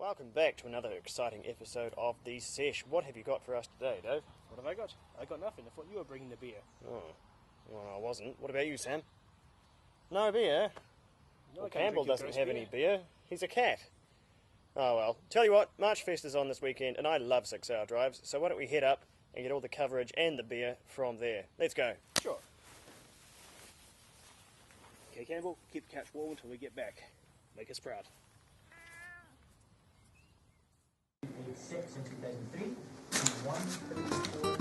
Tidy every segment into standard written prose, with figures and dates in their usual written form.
Welcome back to another exciting episode of the Sesh. What have you got for us today, Dave? What have I got? I got nothing. I thought you were bringing the beer. Oh, well, I wasn't. What about you, Sam? No beer? No, Well, Campbell doesn't have any beer. He's a cat. Oh well. Tell you what, Marchfest is on this weekend, and I love 6-hour drives, so why don't we head up and get all the coverage and the beer from there. Let's go. Sure. Okay, Campbell, keep the couch warm until we get back. Make us proud. 6 in 2003, 134.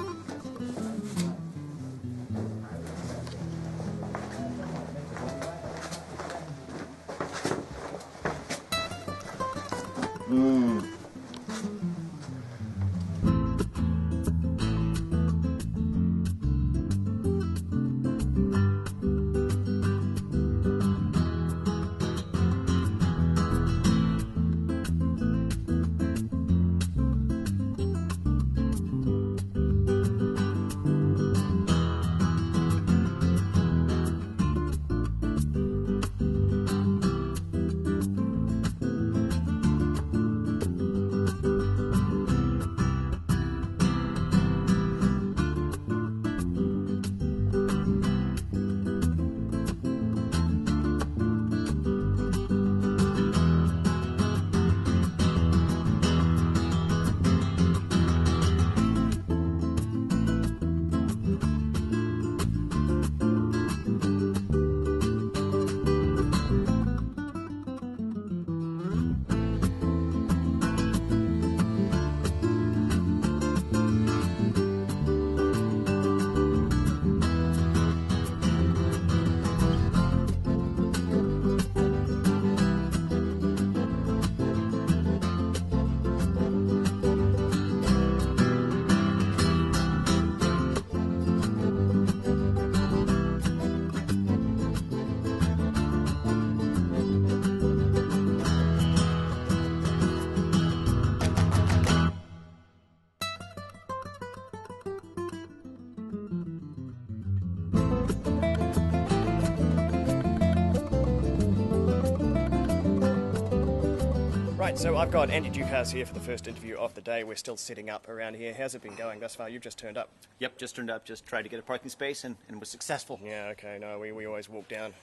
Right, so I've got Andy Duecas here for the first interview of the day. We're still setting up around here. How's it been going thus far? You've just turned up. Yep, just turned up, just tried to get a parking space and was successful. Yeah, okay, no, we always walk down.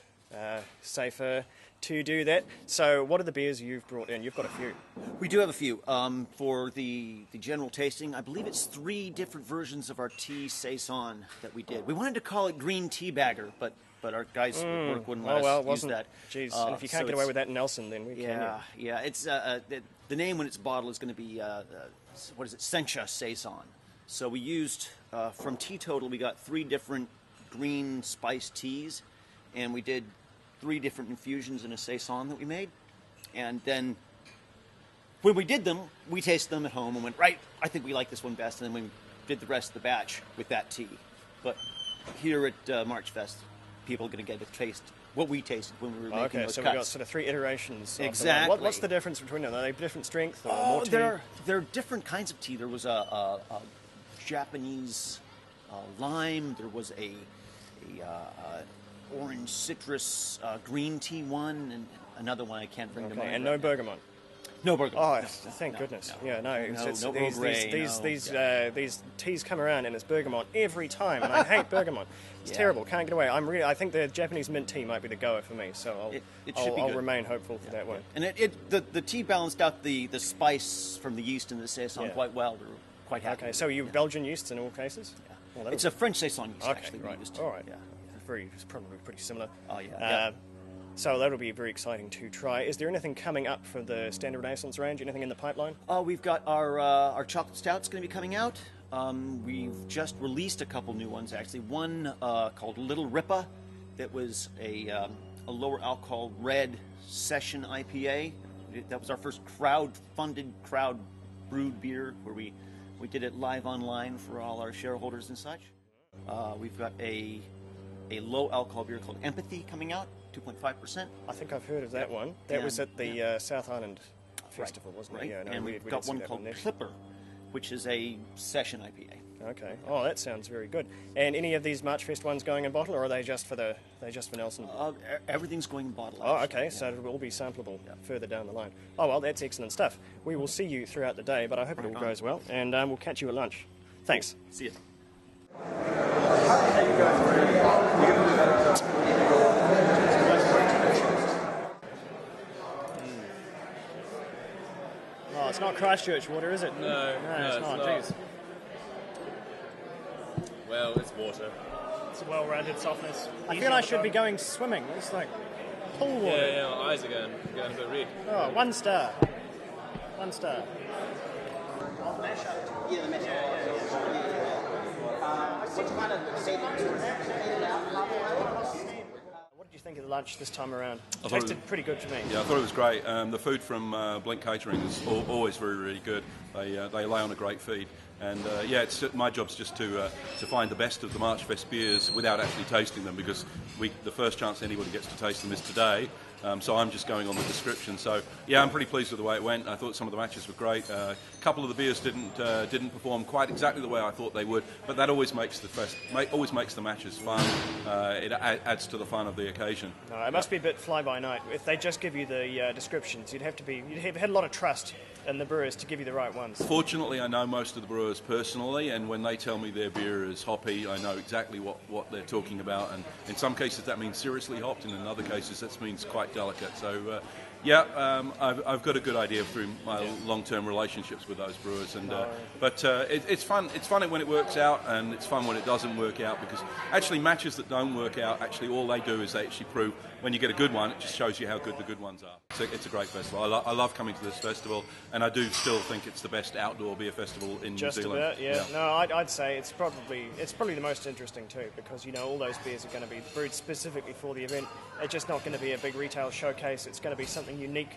Safer to do that. So what are the beers you've brought in? You've got a few. We do have a few. For the general tasting, I believe it's 3 different versions of our tea saison that we did. We wanted to call it green tea bagger, but our guys at work wouldn't let us use that. Jeez, and if you can't get away with that in Nelson, then we can. Yeah, it's the name when it's bottled is going to be what is it? Sencha saison. So we used from Teetotal. We got 3 different green spiced teas, and we did 3 different infusions in a saison that we made. And then when we did them, we tasted them at home and went, right, I think we like this one best. And then we did the rest of the batch with that tea. But here at Marchfest, people are going to get a taste what we tasted when we were making those so cuts. We've got sort of 3 iterations. Exactly. What's the difference between them? Are they different strength or more tea? There are different kinds of tea. There was a Japanese lime. There was a orange citrus green tea one, and another one I can't bring to mind. And no bergamot. No bergamot. Oh, no, thank goodness. No. Yeah, no. These teas come around and it's bergamot every time, and I hate bergamot. It's terrible. Can't get away. I think the Japanese mint tea might be the goer for me. So I'll remain hopeful for that one. And the tea balanced out the spice from the yeast in the saison quite well. We were quite happy. Okay, so you Belgian yeasts in all cases? Yeah. Well, it's a French saison yeast actually. Right. Used. All right. Yeah. It's probably pretty similar. Oh yeah. So that'll be very exciting to try. Is there anything coming up for the Standard Renaissance range? Anything in the pipeline? We've got our chocolate stout's going to be coming out. We've just released a couple new ones actually. One called Little Rippa, that was a lower alcohol red session IPA. That was our first crowd-funded, crowd-brewed beer where we did it live online for all our shareholders and such. We've got a low alcohol beer called Empathy coming out, 2.5%. I think I've heard of that one. That was at the South Island Festival, wasn't it? Right. Yeah, no, and we've got one called Clipper, which is a session IPA. Okay. Oh, that sounds very good. And any of these Marchfest ones going in bottle, or are they just for Nelson? Everything's going in bottle. Oh, okay. So it will all be sampleable further down the line. Oh, well, that's excellent stuff. We will see you throughout the day, but I hope it all goes well, and we'll catch you at lunch. Thanks. See you. Oh, it's not Christchurch water, is it? No, it's not. Jeez. Well, it's water. It's a well-rounded softness. I feel I should be going swimming. It's like pool water. Yeah, my eyes are going a bit red. Oh, 1 star. 1 star. What did you think of the lunch this time around? It tasted pretty good to me. Yeah, I thought it was great. The food from Blink Catering is always very, really good. They lay on a great feed. And it's my job's just to find the best of the Marchfest beers without actually tasting them, because the first chance anybody gets to taste them is today. So I'm just going on the description. So I'm pretty pleased with the way it went. I thought some of the matches were great. A couple of the beers didn't perform quite exactly the way I thought they would, but that always makes the matches fun. It adds to the fun of the occasion. No, it must be a bit fly by night. If they just give you the descriptions, you'd have had a lot of trust in the brewers to give you the right ones. Fortunately, I know most of the brewers personally, and when they tell me their beer is hoppy, I know exactly what they're talking about. And in some cases that means seriously hopped, and in other cases that means quite delicate. So I've got a good idea through my long-term relationships with those brewers, and but it's fun. It's fun when it works out, and it's fun when it doesn't work out, because actually matches that don't work out, actually all they do is they actually prove when you get a good one, it just shows you how good the good ones are. It's a great festival. I love coming to this festival, and I do still think it's the best outdoor beer festival in New Zealand. Just about, yeah. No, I'd say it's probably the most interesting too, because all those beers are going to be brewed specifically for the event. It's just not going to be a big retail showcase. It's going to be something unique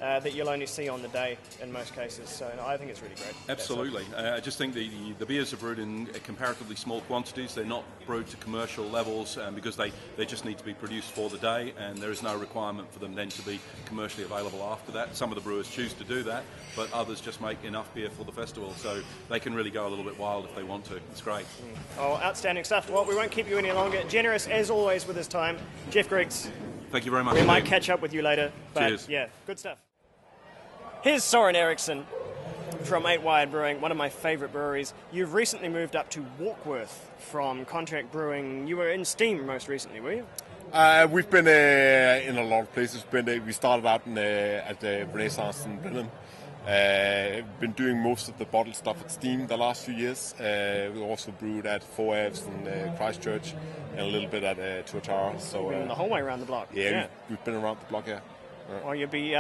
that you'll only see on the day in most cases. So I think it's really great. Absolutely. I just think the beers are brewed in comparatively small quantities. They're not brewed to commercial levels because they just need to be produced for the day, and there is no requirement for them then to be commercially available after that. Some of the brewers choose to do that, but others just make enough beer for the festival, so they can really go a little bit wild if they want to. It's great. Oh, outstanding stuff. Well, we won't keep you any longer. Generous as always with his time, Geoff Griggs. Thank you very much. We might catch up with you later. But cheers. Yeah, good stuff. Here's Søren Eriksen from 8 Wired Brewing, one of my favourite breweries. You've recently moved up to Warkworth from contract brewing. You were in Steam most recently, were you? We've been in a lot of places. We started out at the Renaissance in Britain. Been doing most of the bottled stuff at Steam the last few years. We also brewed at Foabs in Christchurch and a little bit at Deuchars. So been the whole way around the block. Yeah, we've been around the block, yeah. Or you'd be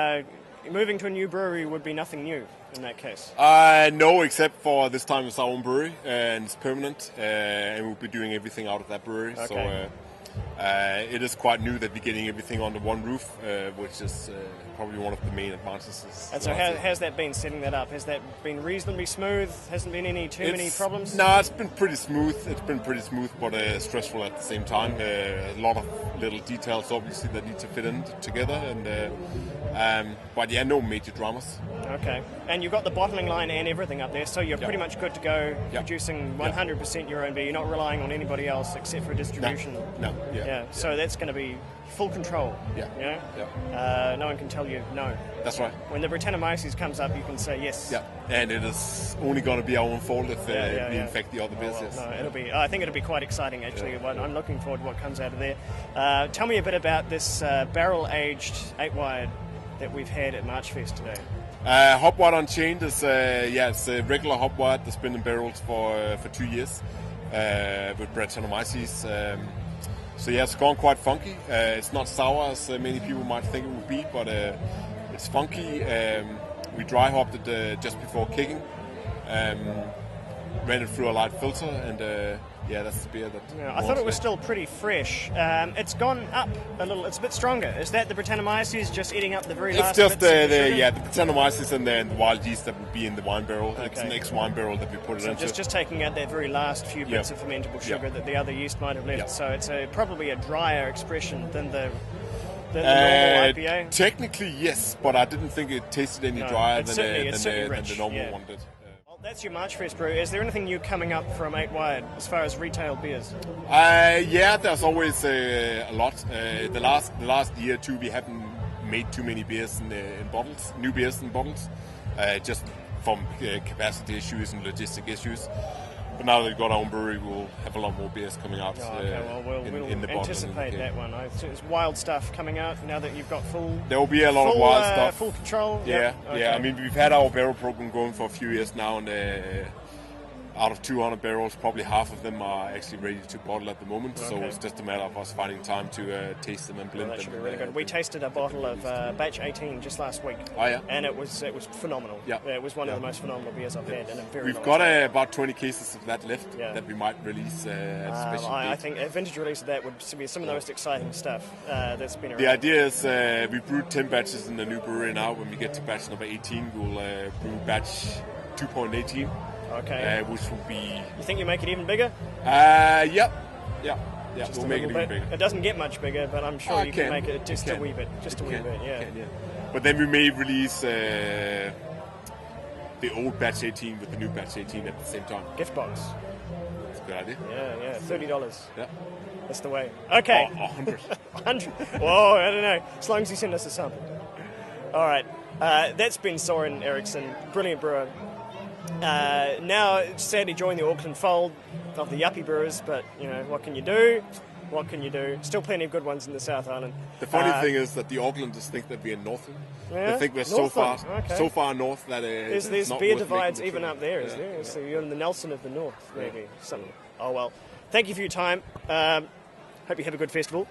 moving to a new brewery would be nothing new in that case. No, except for this time it's our own brewery and it's permanent, and we'll be doing everything out of that brewery. Okay. So it is quite new that we're getting everything under one roof, which is probably one of the main advantages. And so how's that been, setting that up? Has that been reasonably smooth? Hasn't been too many problems? No, it's been pretty smooth. But stressful at the same time. A lot of little details, obviously, that need to fit in together. But yeah, no major dramas. Okay. And you've got the bottling line and everything up there, so you're pretty much good to go, producing 100% your own beer. You're not relying on anybody else except for distribution. No. Yeah. So that's going to be full control. Yeah. No one can tell you no. That's right. When the Britannomyces comes up, you can say yes. Yeah. And it is only going to be our own fault if we infect the other beers. No, I think it'll be quite exciting actually. Yeah. I'm looking forward to what comes out of there. Tell me a bit about this barrel-aged 8-wired that we've had at Marchfest today. Hopwired Unchained is it's a regular hopwired that's been in barrels for 2 years with Brettanomyces. So it's gone quite funky. It's not sour as many people might think it would be, but it's funky. We dry hopped it just before kicking, ran it through a light filter, and that's the beer that. Yeah, I thought it was still pretty fresh. It's gone up a little. It's a bit stronger. Is that the Britannomyces just eating up the very last? It's just the Britannomyces and the wild yeast that would be in the wine barrel. Okay. It's an ex-wine barrel that we put it into. Just taking out that very last few bits of fermentable sugar that the other yeast might have left. So it's probably a drier expression than the normal IPA. Technically, yes, but I didn't think it tasted any drier than the normal one did. That's your Marchfest brew. Is there anything new coming up from 8 Wired as far as retail beers? Yeah, there's always a lot. The last year or two, we haven't made too many beers in bottles, new beers in bottles, just from capacity issues and logistic issues. But now that we've got our own brewery, we'll have a lot more beers coming out. We'll in the bottle. anticipate that one. There's wild stuff coming out now that you've got full. There will be a lot of wild stuff. Full control. Yeah, Okay. yeah. I mean, we've had our barrel program going for a few years now, and out of 200 barrels, probably half of them are actually ready to bottle at the moment. So it's just a matter of us finding time to taste them and blend them. That should be really good. We tasted a bottle of batch 18 just last week. Oh yeah, and it was phenomenal. Yeah, it was one of the most phenomenal beers I've had in a very. We've got about 20 cases of that left that we might release as special. I think a vintage release of that would be some of the most exciting stuff that's been around. The idea is we brewed 10 batches in the new brewery now. When we get to batch number 18, we'll brew batch 2.18. Okay. Which will be... You think you make it even bigger? Yeah. We'll make it even bigger. It doesn't get much bigger, but I'm sure you can make it just a wee bit. Just a wee bit, yeah. But then we may release the old batch 18 with the new batch 18 at the same time. Gift box. That's a good idea. Yeah, $30. Yeah. That's the way. Okay. 100. 100. Whoa, I don't know. As long as you send us a sample. All right. That's been Søren Eriksen, brilliant brewer. Now, sadly, joined the Auckland fold of the yuppie brewers, but, what can you do? What can you do? Still plenty of good ones in the South Island. The funny thing is that the Aucklanders think that we're Northern. Yeah? They think we're so far north that there's not beer worth divides making the even trip. up there, is there? So you're in the Nelson of the North, maybe. Something. Oh, well. Thank you for your time. Hope you have a good festival.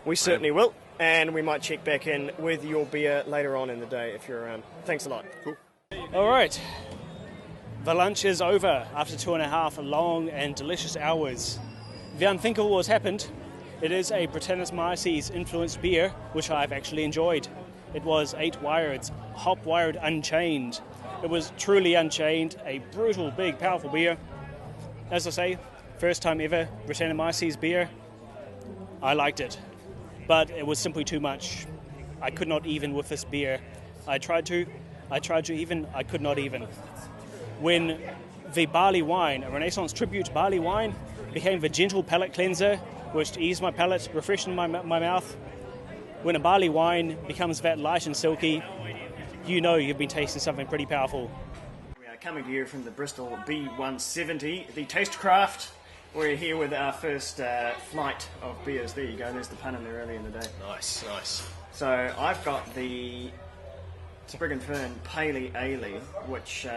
We certainly will. And we might check back in with your beer later on in the day if you're around. Thanks a lot. Cool. All right. The lunch is over after 2.5 long and delicious hours. The unthinkable has happened. It is a Britannis Marcy's influenced beer, which I've actually enjoyed. It was 8 Wired's Hop Wired Unchained. It was truly unchained, a brutal, big, powerful beer. As I say, first time ever Britannis Marcy's beer. I liked it, but it was simply too much. I could not even with this beer. I tried to even, I could not even. When the barley wine, a Renaissance tribute barley wine, became the gentle palate cleanser, which eased my palate, refreshed my mouth. When a barley wine becomes that light and silky, you've been tasting something pretty powerful. We are coming to you from the Bristol B170, the Tastecraft. We're here with our first flight of beers. There you go, there's the pun in there early in the day. Nice. So I've got the Sprig and Fern Pale Ale, which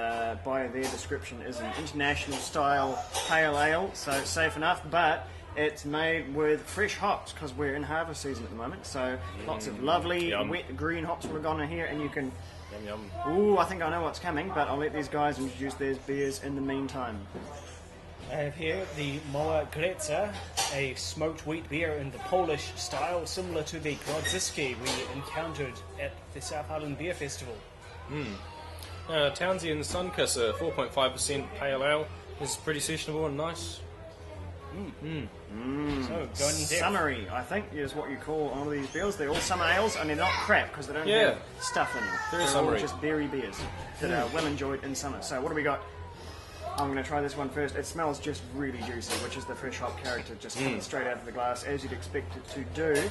by their description is an international style pale ale, so safe enough, but it's made with fresh hops because we're in harvest season at the moment, so lots of lovely wet green hops will have gone in here, and you can... Yum. Ooh, I think I know what's coming, but I'll let these guys introduce their beers in the meantime. I have here the Mała Greca, a smoked wheat beer in the Polish style, similar to the Grodziski we encountered at the South Island Beer Festival. Townsy and Sunkisser, 4.5% pale ale. This is pretty sessionable and nice. So, going in depth. Summery, I think, is what you call all of these beers. They're all summer ales, and they're not crap because they don't have stuff in them. Very They're summery. all just berry beers that are well enjoyed in summer. So what do we got? I'm going to try this one first. It smells just really juicy, which is the fresh hop character just coming straight out of the glass, as you'd expect it to do.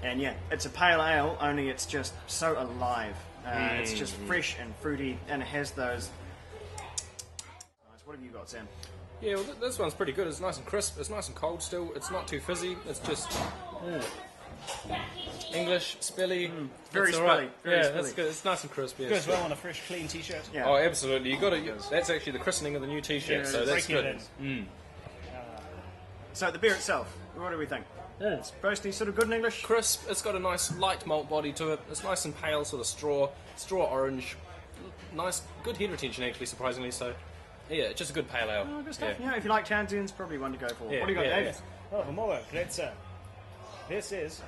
And yeah, it's a pale ale, only it's just so alive. It's just fresh and fruity, and it has those... What have you got, Sam? Yeah, well, this one's pretty good. It's nice and crisp. It's nice and cold still. It's not too fizzy. It's just English, spilly. Very It's all spilly. right. Very Yeah, spilly. that's good. It's nice and crisp. Yeah, Goes well on a fresh, clean t-shirt. Yeah. Oh, absolutely. You got to. That's actually the christening of the new T-shirt. Yeah, so that's breaking good. it in. So the beer itself, what do we think? It's supposed to be sort of good in English? Crisp. It's got a nice light malt body to it. It's nice and pale, sort of straw orange. Nice, good head retention actually, surprisingly. So, yeah, it's just a good pale ale. Oh, good stuff. Yeah. Yeah, if you like Townsend's, probably one to go for. Yeah, What do you got, yeah, Dave? Oh, the Mała Greca. This is,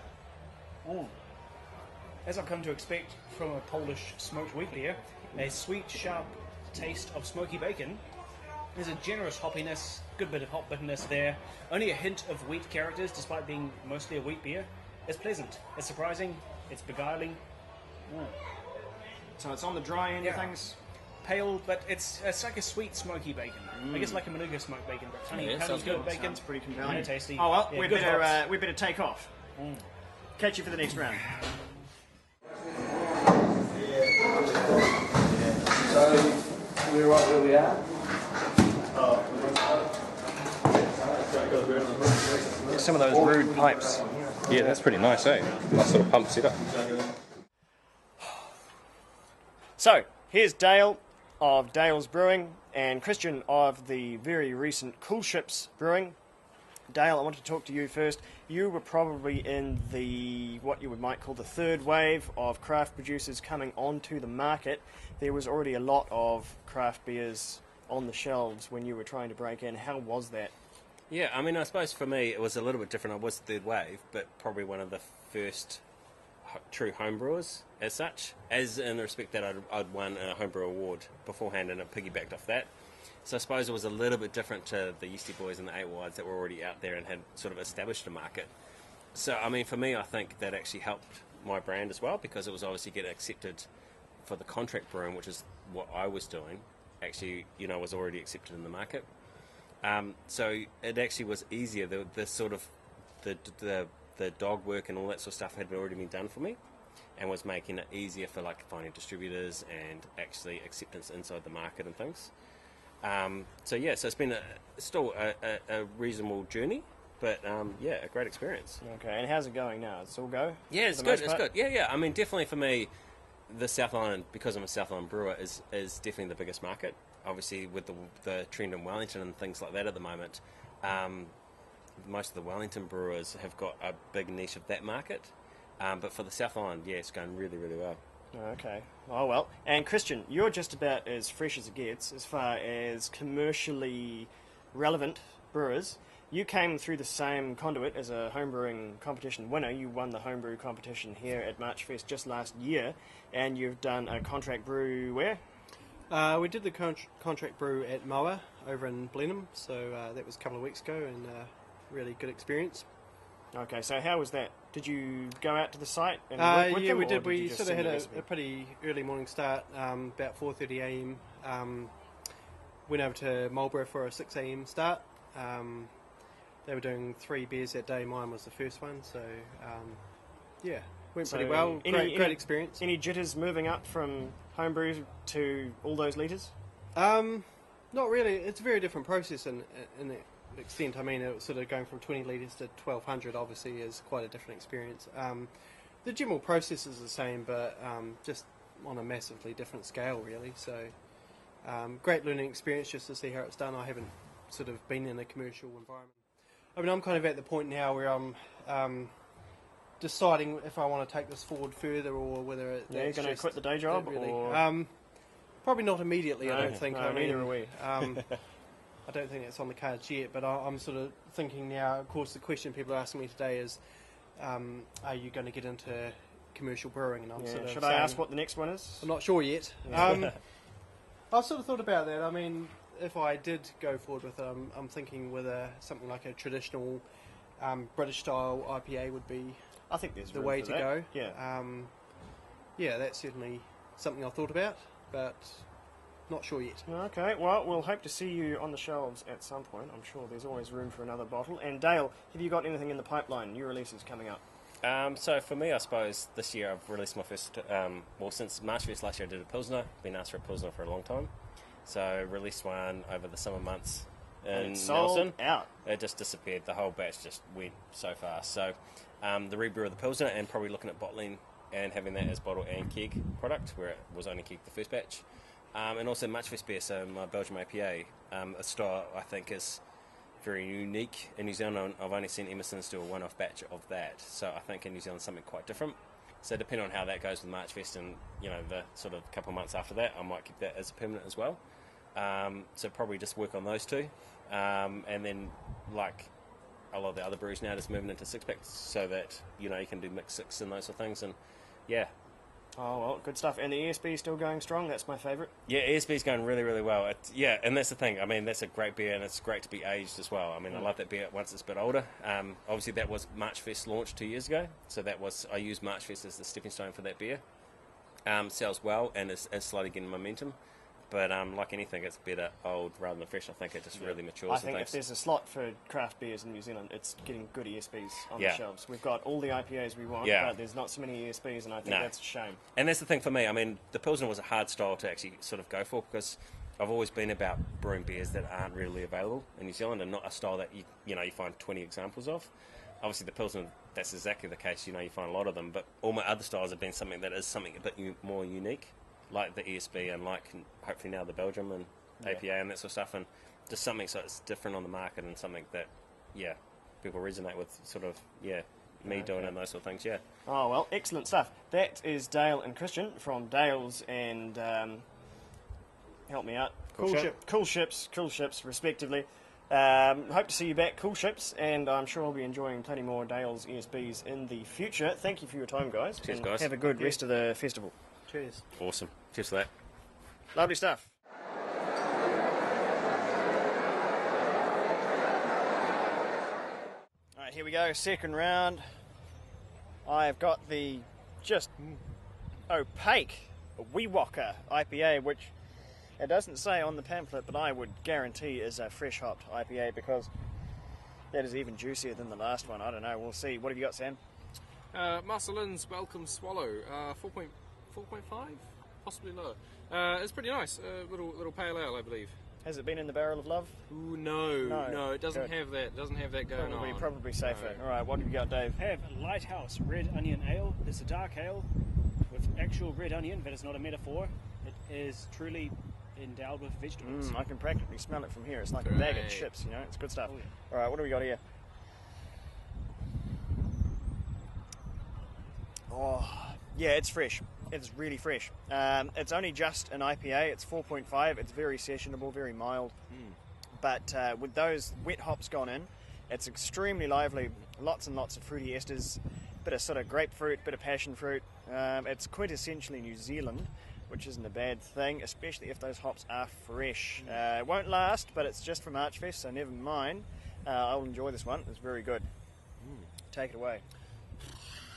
as I've come to expect from a Polish smoked wheat beer, a sweet, sharp taste of smoky bacon. There's a generous hoppiness, good bit of hop bitterness there. Only a hint of wheat characters, despite being mostly a wheat beer. It's pleasant, it's surprising, it's beguiling. So it's on the dry end of things. Pale, but it's like a sweet, smoky bacon. I guess like a Manuka smoked bacon, but honey, sounds good good. bacon. Sounds pretty compelling. And tasty. Oh well, Yeah, we better take off. Catch you for the next round. So we're right where we are. Some of those rude pipes. Yeah, that's pretty nice, eh? Nice sort of pump setup. So, here's Dale of Dale's Brewing and Christian of the very recent Coolships Brewing. Dale, I want to talk to you first. You were probably in what you might call the third wave of craft producers coming onto the market. There was already a lot of craft beers on the shelves when you were trying to break in. How was that? Yeah, I mean, I suppose for me it was a little bit different. I was the third wave, but probably one of the first true homebrewers as such, as in the respect that I'd won a homebrew award beforehand and it piggybacked off that. So I suppose it was a little bit different to the Yeasty Boys and the 8 Wides that were already out there and had sort of established a market. So, I mean, for me, I think that actually helped my brand as well, because it was obviously getting accepted for the contract brewing, which is what I was doing, actually, was already accepted in the market. So it actually was easier. The sort of the dog work and all that sort of stuff had already been done for me, and was making it easier for like finding distributors and actually acceptance inside the market and things. So it's been still a reasonable journey, but a great experience. Okay, and how's it going now? It's all go? Yeah, it's good. It's good. Yeah. I mean, definitely for me, the South Island, because I'm a South Island brewer, is definitely the biggest market. Obviously, with the trend in Wellington and things like that at the moment, most of the Wellington brewers have got a big niche of that market. But for the South Island, it's going really, really well. Okay. Oh, well. And Christian, you're just about as fresh as it gets as far as commercially relevant brewers. You came through the same conduit as a homebrewing competition winner. You won the homebrew competition here at Marchfest just last year, and you've done a contract brew where? We did the contract brew at Moa over in Blenheim, so that was a couple of weeks ago, and really good experience. Okay, so how was that? Did you go out to the site and work with them? Yeah, we did. We sort of had a pretty early morning start, about 4:30 a.m. Went over to Marlborough for a 6 a.m. start. They were doing 3 beers that day. Mine was the first one, so went pretty well. Great experience. Any jitters moving up from homebrew to all those litres? Not really. It's a very different process in that extent. I mean, it was sort of going from 20 litres to 1200 obviously is quite a different experience. The general process is the same, but just on a massively different scale, really. So, great learning experience just to see how it's done. I haven't sort of been in a commercial environment. I mean, I'm kind of at the point now where I'm deciding if I want to take this forward further or whether it's you're going to quit the day job, really, or probably not immediately. No, I don't think. No, neither are we. I don't think that's on the cards yet, but I'm sort of thinking now. Of course, the question people are asking me today is, are you going to get into commercial brewing? And I'm sort of should I ask what the next one is? I'm not sure yet. I've sort of thought about that. I mean, if I did go forward with it, I'm thinking whether something like a traditional British-style IPA would be I think there's the way to go. Yeah. That's certainly something I've thought about, but not sure yet. Okay, well, we'll hope to see you on the shelves at some point. I'm sure there's always room for another bottle. And Dale, have you got anything in the pipeline? New releases coming up? So for me, I suppose this year I've released my first, since Marchfest last year I did a Pilsner. Been asked for a Pilsner for a long time. So I released one over the summer months in Nelson. Out. It just disappeared. The whole batch just went so fast. So the rebrew of the Pilsner, and probably looking at bottling and having that as bottle and keg product, where it was only keg the first batch. And also Marchfest beer, so my Belgium APA, a style I think is very unique in New Zealand. I've only seen Emerson's do a one-off batch of that, so I think in New Zealand something quite different. So depending on how that goes with Marchfest and the sort of couple of months after that, I might keep that as a permanent as well. So probably just work on those two, and then like a lot of the other breweries now, just moving into 6-packs so that you can do mix 6 and those sort of things, and yeah. Oh, well, good stuff. And the ESB still going strong? That's my favourite. Yeah, ESB's going really, really well. And that's the thing. I mean, that's a great beer, and it's great to be aged as well. I mean, I love that beer once it's a bit older. Obviously, that was Marchfest launch 2 years ago, so I used Marchfest as the stepping stone for that beer. sells well and is slowly getting momentum. But like anything, it's better old rather than fresh. I think it just really matures. I think if there's a slot for craft beers in New Zealand, it's getting good ESBs on the shelves. We've got all the IPAs we want, but there's not so many ESBs, and I think that's a shame. And that's the thing for me. I mean, the Pilsner was a hard style to actually sort of go for because I've always been about brewing beers that aren't readily available in New Zealand and not a style that you find 20 examples of. Obviously, the Pilsner, that's exactly the case. You find a lot of them, but all my other styles have been something that is something a bit more unique. Like the ESB and like hopefully now the Belgium and APA and that sort of stuff, and just something so it's different on the market and something that people resonate with, sort of me doing it and those sort of things. Oh well, excellent stuff. That is Dale and Christian from Dales and help me out, Coolships respectively. Hope to see you back, Coolships, and I'm sure I'll be enjoying plenty more Dales ESBs in the future. Thank you for your time, guys. Cheers, guys. Have a good rest of the festival. Cheers. Awesome. Cheers for that. Lovely stuff. Alright, here we go, second round. I've got the just opaque Weewalker IPA, which it doesn't say on the pamphlet, but I would guarantee is a fresh hopped IPA because that is even juicier than the last one. I don't know, we'll see. What have you got, Sam? Marcelin's Welcome Swallow, 4.5, possibly lower. It's pretty nice. Little pale ale, I believe. Has it been in the barrel of love? Ooh, no, it doesn't have that. Doesn't have that going on. Probably safer. No. All right, what have you got, Dave? I have Lighthouse Red Onion Ale. It's a dark ale with actual red onion. That is not a metaphor. It is truly endowed with vegetables. I can practically smell it from here. It's like a bag of chips. It's good stuff. Oh, yeah. All right, what do we got here? Oh, yeah, it's fresh. It's really fresh. It's only just an IPA. It's 4.5. It's very sessionable, very mild. But with those wet hops gone in, it's extremely lively. Lots and lots of fruity esters. Bit of sort of grapefruit, bit of passion fruit. It's quintessentially New Zealand, which isn't a bad thing, especially if those hops are fresh. It won't last, but it's just for Marchfest, so never mind. I'll enjoy this one. It's very good. Take it away.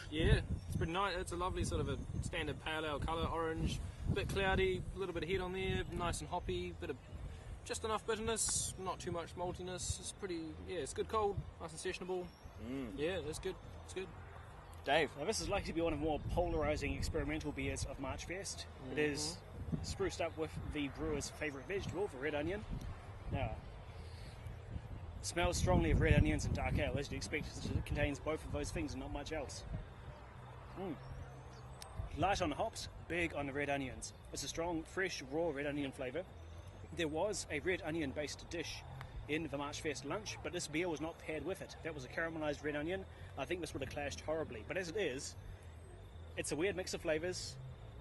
Yeah, it's pretty nice. It's a lovely sort of a standard pale ale colour, orange, a bit cloudy, a little bit of head on there, nice and hoppy, bit of just enough bitterness, not too much maltiness. It's pretty, it's good cold, nice and sessionable. Yeah, it's good. It's good. Dave? Now this is likely to be one of the more polarising experimental beers of Marchfest. It is spruced up with the brewer's favourite vegetable, the red onion. Now, it smells strongly of red onions and dark ale, as you'd expect. It contains both of those things and not much else. Light on the hops, big on the red onions. It's a strong, fresh, raw red onion flavour. There was a red onion based dish in the Marchfest lunch, but this beer was not paired with it. That was a caramelised red onion. I think this would have clashed horribly, but as it is, it's a weird mix of flavours,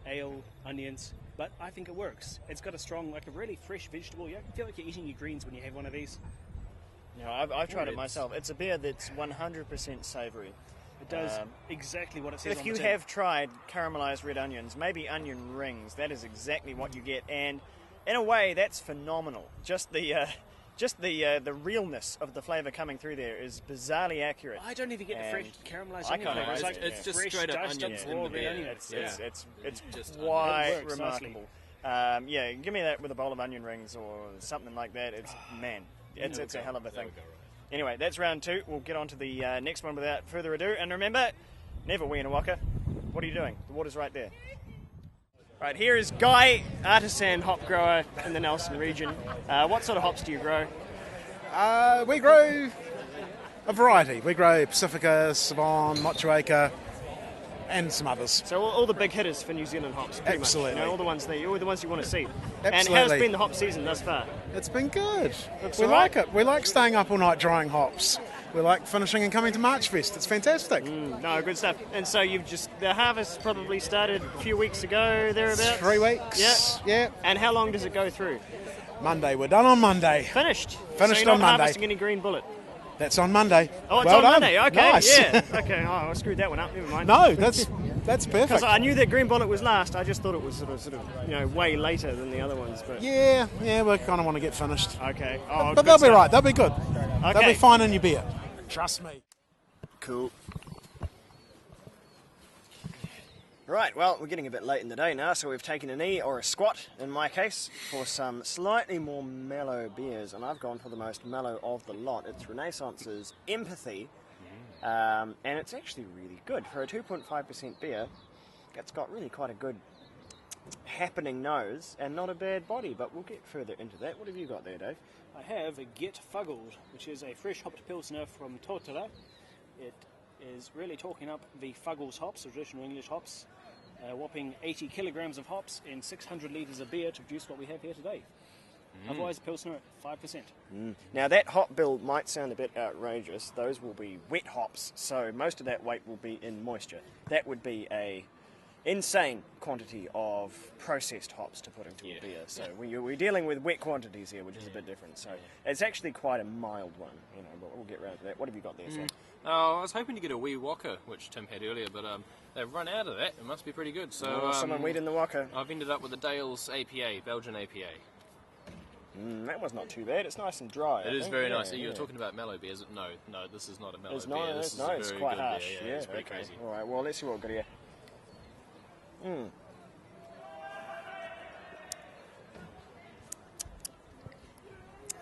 ale, onions, but I think it works. It's got a strong, like a really fresh vegetable. You feel like you're eating your greens when you have one of these. I've tried it myself. It's a beer that's 100% savoury. It does exactly what it says on the tin. If you have tried caramelised red onions, maybe onion rings, that is exactly what you get, and in a way that's phenomenal. Just the realness of the flavour coming through there is bizarrely accurate. I don't even get the fresh caramelised onion flavour. It's just straight up onions in the beer. It's just quite remarkable. Give me that with a bowl of onion rings or something like that. It's a hell of a thing. Anyway, that's round 2. We'll get on to the next one without further ado. And remember, never weenawaka. What are you doing? The water's right there. Right, here is Guy, Artisan Hop grower in the Nelson region. What sort of hops do you grow? We grow a variety. We grow Pacifica, Savon, Motueka, and some others. So all the big hitters for New Zealand hops, pretty Absolutely. much. All the ones you want to see. Absolutely. And how's been the hop season thus far? It's been good. We like it. We like staying up all night drying hops. We like finishing and coming to Marchfest. It's fantastic. No, good stuff. And so the harvest probably started a few weeks ago, thereabouts? 3 weeks. Yeah. And how long does it go through? Monday. We're done on Monday. Finished So you're on not Monday. Harvesting any green bullet? That's on Monday. Oh, it's well on done. Monday. Okay, nice. yeah. Okay, I screwed that one up. Never mind. No, that's perfect. Because I knew that green bullet was last. I just thought it was sort of way later than the other ones. But Yeah, we kind of want to get finished. Okay. But they'll be right. They'll be good. Okay. They'll be fine in your beer. Trust me. Cool. Right, well, we're getting a bit late in the day now, so we've taken a knee, or a squat in my case, for some slightly more mellow beers, and I've gone for the most mellow of the lot. It's Renaissance's Empathy, and it's actually really good. For a 2.5% beer, it's got really quite a good happening nose and not a bad body, but we'll get further into that. What have you got there, Dave? I have a Get Fuggled, which is a fresh hopped pilsner from Totara. It is really talking up the Fuggles hops, traditional English hops, whopping 80 kilograms of hops in 600 litres of beer to produce what we have here today. Otherwise, pilsner at 5%. Now, that hop bill might sound a bit outrageous. Those will be wet hops, so most of that weight will be in moisture. That would be a insane quantity of processed hops to put into a beer. So we're dealing with wet quantities here, which is a bit different. So it's actually quite a mild one, you know. But we'll get round to that. What have you got there, Søren? I was hoping to get a wee Walker, which Tim had earlier, but they've run out of that. It must be pretty good. So someone weed in the Walker. I've ended up with the Dale's APA, Belgian APA. That was not too bad. It's nice and dry. It is very nice. You were talking about mellow beers. No, this is not a mellow beer. This is a it's very quite good harsh. beer. Yeah, it's pretty crazy. All right. Well, let's see what we've got here.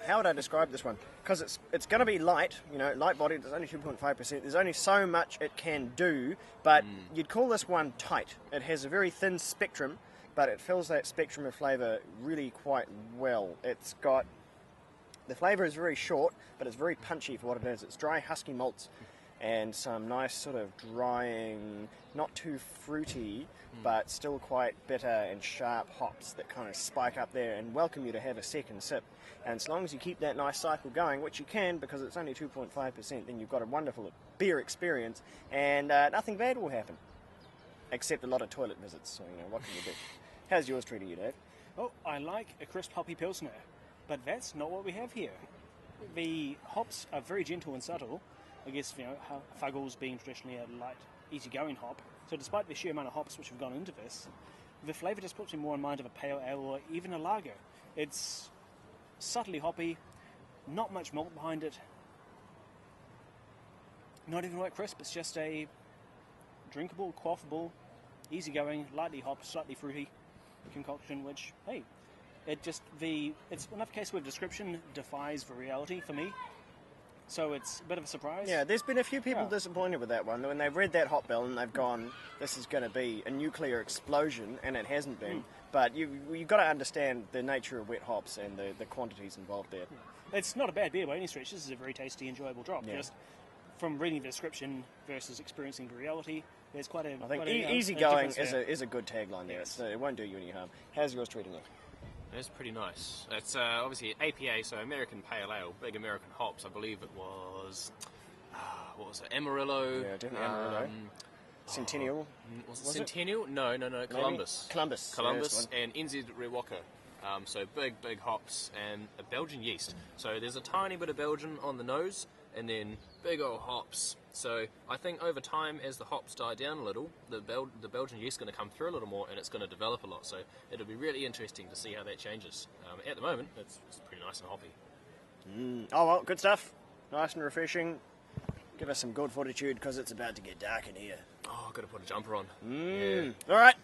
How would I describe this one? Because it's going to be light, you know, light bodied. It's only 2.5%. There's only so much it can do, but you'd call this one tight. It has a very thin spectrum, but it fills that spectrum of flavour really quite well. It's got, the flavour is very short, but it's very punchy for what it is. It's dry, husky malts and some nice sort of drying, not too fruity, but still quite bitter and sharp hops that kind of spike up there and welcome you to have a second sip. And as long as you keep that nice cycle going, which you can because it's only 2.5%, then you've got a wonderful beer experience and nothing bad will happen. Except a lot of toilet visits, so, you know, what can you do? How's yours treating you, Dave? Oh, I like a crisp hoppy pilsner, but that's not what we have here. The hops are very gentle and subtle. I guess, you know, Fuggles being traditionally a light, easygoing hop. So despite the sheer amount of hops which have gone into this, the flavour just puts me more in mind of a pale ale or even a lager. It's subtly hoppy, not much malt behind it, not even quite crisp. It's just a drinkable, quaffable, easygoing, lightly hopped, slightly fruity concoction, which, hey, it's another case where description defies the reality for me. So it's a bit of a surprise. Yeah, there's been a few people disappointed with that one. When they've read that hop bill and they've gone, this is going to be a nuclear explosion, and it hasn't been. But you've got to understand the nature of wet hops and the quantities involved there. It's not a bad beer by any stretch. This is a very tasty, enjoyable drop. Yeah. Just from reading the description versus experiencing the reality, there's quite a... I think a easygoing difference is a good tagline there. Yes. So it won't do you any harm. How's yours treating you? It's pretty nice. It's obviously APA, so American Pale Ale, big American hops. I believe it was, what was it, Amarillo? Yeah, definitely Amarillo. Centennial? Was it Centennial? No, Columbus. Columbus and NZ Rewaka. So big hops and a Belgian yeast. So there's a tiny bit of Belgian on the nose and then big old hops. So I think over time, as the hops die down a little, the Belgian yeast is going to come through a little more and it's going to develop a lot. So it'll be really interesting to see how that changes. At the moment, it's pretty nice and hoppy. Oh, well, good stuff. Nice and refreshing. Give us some good fortitude because it's about to get dark in here. Oh, I've got to put a jumper on. All right.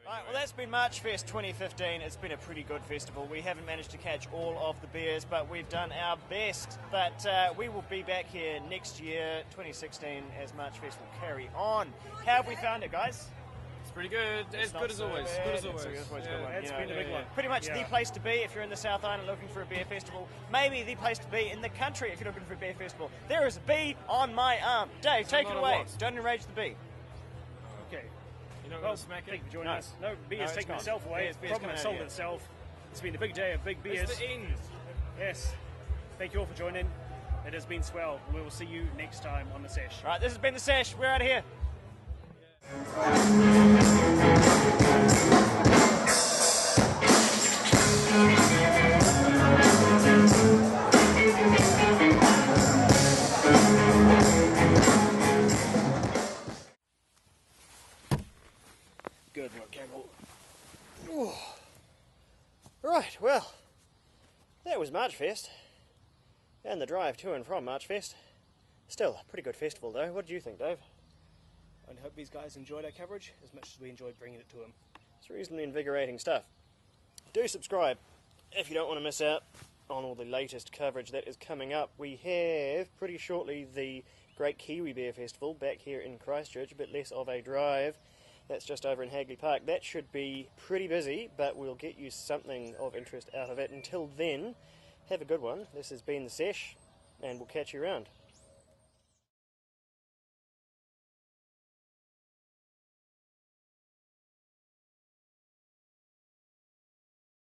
Right, well, that's been Marchfest 2015. It's been a pretty good festival. We haven't managed to catch all of the beers, but we've done our best. But we will be back here next year, 2016, as Marchfest will carry on. How have we found it, guys? It's pretty good. As good as always. Good as always. It's been a big one. Pretty much the place to be if you're in the South Island looking for a beer festival. Maybe the place to be in the country if you're looking for a beer festival. There is a bee on my arm. Dave, take it away. Don't enrage the bee. Okay. You're not going to smack it? Thank you for joining us. No, beer's taken itself away. The problem has solved itself. It's been a big day of big beers. It's the end. Yes. Thank you all for joining. It has been swell. We will see you next time on the Sesh. Right, this has been the Sesh. We're out of here. Good work, Campbell. Right, well, that was Marchfest, and the drive to and from Marchfest. Still, a pretty good festival though. What did you think, Dave? I hope these guys enjoyed our coverage as much as we enjoyed bringing it to them. It's reasonably invigorating stuff. Do subscribe if you don't want to miss out on all the latest coverage that is coming up. We have pretty shortly the Great Kiwi Beer Festival back here in Christchurch, a bit less of a drive. That's just over in Hagley Park. That should be pretty busy, but we'll get you something of interest out of it. Until then, have a good one. This has been the Sesh, and we'll catch you around.